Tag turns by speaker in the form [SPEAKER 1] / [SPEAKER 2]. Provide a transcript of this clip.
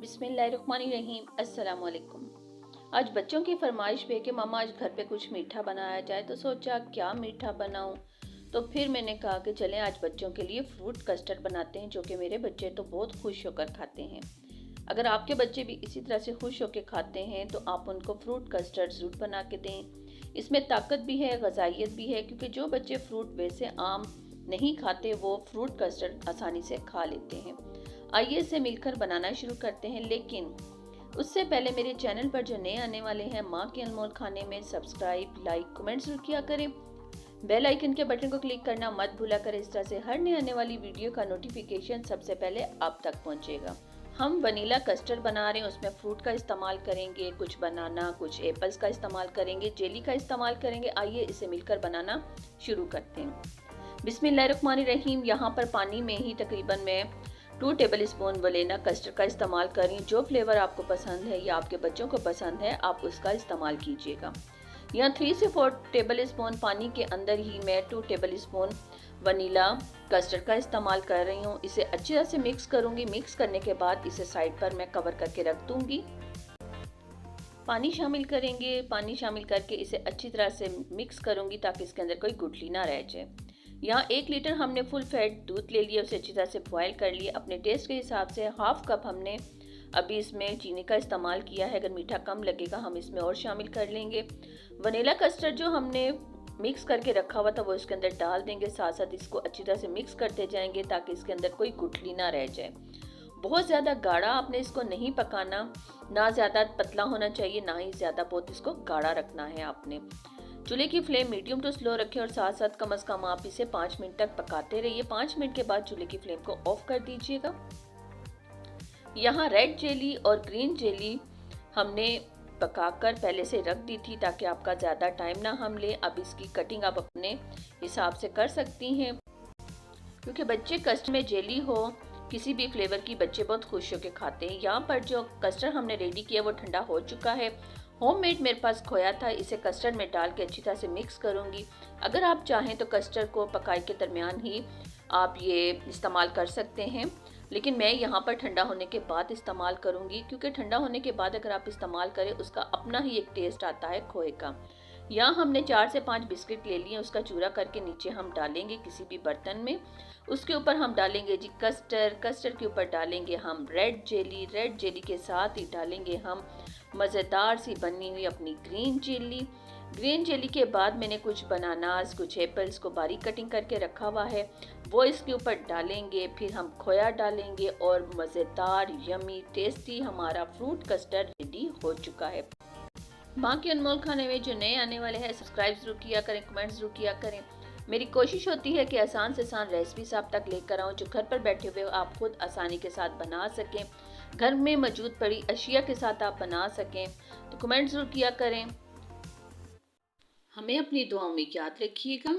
[SPEAKER 1] बिस्मिल्लाहिर्रहमानिर्रहीम। अस्सलाम वालेकुम। आज बच्चों की फरमाइश पे कि मम्मा आज घर पे कुछ मीठा बनाया जाए, तो सोचा क्या मीठा बनाऊं। तो फिर मैंने कहा कि चलें आज बच्चों के लिए फ्रूट कस्टर्ड बनाते हैं, जो कि मेरे बच्चे तो बहुत खुश होकर खाते हैं। अगर आपके बच्चे भी इसी तरह से खुश होकर खाते हैं तो आप उनको फ्रूट कस्टर्ड ज़रूर बना के दें। इसमें ताकत भी है, ग़िज़ाइयत भी है, क्योंकि जो बच्चे फ्रूट वैसे आम नहीं खाते वो फ्रूट कस्टर्ड आसानी से खा लेते हैं। आइए इसे मिलकर बनाना शुरू करते हैं, लेकिन उससे पहले मेरे चैनल पर जो नए आने वाले हैं, माँ के अनमोल खाने में सब्सक्राइब, लाइक, कमेंट जरूर किया करें। बेल आइकन के बटन को क्लिक करना मत भूला करें। इस तरह से हर नए आने वाली वीडियो का नोटिफिकेशन सबसे पहले आप तक पहुँचेगा। हम वनीला कस्टर्ड बना रहे हैं, उसमें फ्रूट का इस्तेमाल करेंगे, कुछ बनाना, कुछ एप्पल्स का इस्तेमाल करेंगे, जेली का इस्तेमाल करेंगे। आइए इसे मिलकर बनाना शुरू करते हैं। बिस्मिल्लाहिर्रहमानिर्रहीम। यहाँ पर पानी में ही तकरीबन मैं 2 टेबल स्पून वनीला कस्टर्ड का इस्तेमाल कर रही हूँ। जो फ्लेवर आपको पसंद है या आपके बच्चों को पसंद है आप उसका इस्तेमाल कीजिएगा। यहाँ 3 से 4 टेबल स्पून पानी के अंदर ही मैं 2 टेबल स्पून वनीला कस्टर्ड का इस्तेमाल कर रही हूँ। इसे अच्छी तरह से मिक्स करूँगी। मिक्स करने के बाद इसे साइड पर मैं कवर करके रख दूँगी। पानी शामिल करेंगे। पानी शामिल करके इसे अच्छी तरह से मिक्स करूँगी ताकि इसके अंदर कोई गुठली ना रह जाए। यहाँ 1 लीटर हमने फुल फैट दूध ले लिया, उसे अच्छी तरह से बॉयल कर लिया। अपने टेस्ट के हिसाब से हाफ कप हमने अभी इसमें चीनी का इस्तेमाल किया है। अगर मीठा कम लगेगा हम इसमें और शामिल कर लेंगे। वनीला कस्टर्ड जो हमने मिक्स करके रखा हुआ था वो इसके अंदर डाल देंगे। साथ साथ इसको अच्छी तरह से मिक्स करते जाएंगे ताकि इसके अंदर कोई गुठली ना रह जाए। बहुत ज़्यादा गाढ़ा आपने इसको नहीं पकाना, ना ज़्यादा पतला होना चाहिए, ना ही ज़्यादा बहुत इसको गाढ़ा रखना है आपने। चूल्हे की फ्लेम मीडियम टू स्लो रखें और साथ साथ कम से कम आप इसे 5 मिनट तक पकाते रहिए। 5 मिनट के बाद चूल्हे की फ्लेम को ऑफ कर दीजिएगा। यहाँ रेड जेली और ग्रीन जेली हमने पकाकर पहले से रख दी थी ताकि आपका ज़्यादा टाइम ना हम ले। अब इसकी कटिंग आप अपने हिसाब से कर सकती हैं, क्योंकि बच्चे कस्टर्ड में जेली हो किसी भी फ्लेवर की बच्चे बहुत खुश होकर खाते हैं। यहाँ पर जो कस्टर्ड हमने रेडी किया वो ठंडा हो चुका है। होममेड मेरे पास खोया था, इसे कस्टर्ड में डाल के अच्छी तरह से मिक्स करूँगी। अगर आप चाहें तो कस्टर्ड को पकाई के दरमियान ही आप ये इस्तेमाल कर सकते हैं, लेकिन मैं यहाँ पर ठंडा होने के बाद इस्तेमाल करूँगी, क्योंकि ठंडा होने के बाद अगर आप इस्तेमाल करें उसका अपना ही एक टेस्ट आता है खोए का। यहाँ हमने 4 से 5 बिस्किट ले लिए, उसका चूरा करके नीचे हम डालेंगे किसी भी बर्तन में। उसके ऊपर हम डालेंगे जी कस्टर्ड, कस्टर्ड के ऊपर डालेंगे हम रेड जेली के साथ ही डालेंगे हम मज़ेदार सी बनी हुई अपनी ग्रीन जेली के बाद मैंने कुछ बनानास, कुछ एप्पल्स को बारीक कटिंग करके रखा हुआ है, वो इसके ऊपर डालेंगे। फिर हम खोया डालेंगे और मज़ेदार यमी टेस्टी हमारा फ्रूट कस्टर्ड रेडी हो चुका है। माँ के अनमोल खाने में जो नए आने वाले हैं सब्सक्राइब जरूर किया करें, कमेंट जरूर किया करें। मेरी कोशिश होती है कि आसान से आसान रेसिपीज आप तक लेकर आऊँ, जो घर पर बैठे हुए आप खुद आसानी के साथ बना सकें, घर में मौजूद पड़ी अशिया के साथ आप बना सकें। तो कमेंट जरूर किया करें। हमें अपनी दुआओं में याद रखिएगा।